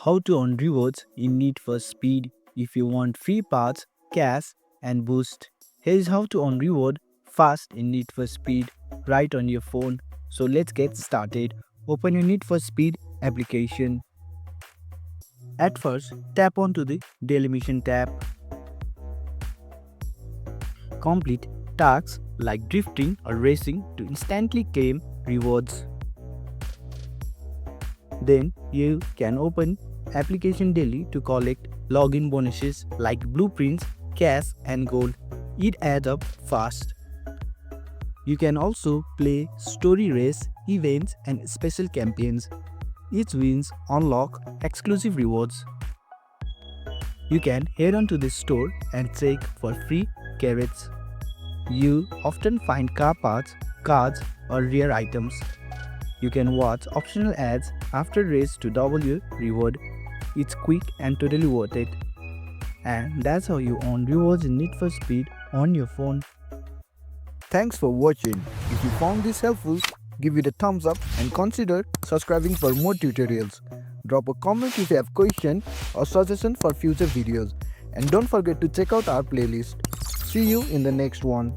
How to earn rewards in Need for Speed if you want free paths, cash, and boost. Here's how to earn reward fast in Need for Speed right on your phone. So let's get started. Open your Need for Speed application. At first, tap onto the Daily Mission tab. Complete tasks like drifting or racing to instantly claim rewards. Then you can open application daily to collect login bonuses like blueprints, cash and gold. It adds up fast. You can also play story race, events and special campaigns. Each wins unlock exclusive rewards. You can head on to the store and check for free carrots. You often find car parts, cards or rare items. You can watch optional ads after race to double your reward. It's quick and totally worth it. And that's how you earn rewards in Need for Speed on your phone. Thanks for watching. If you found this helpful, give it a thumbs up and consider subscribing for more tutorials. Drop a comment if you have question or suggestion for future videos. And don't forget to check out our playlist. See you in the next one.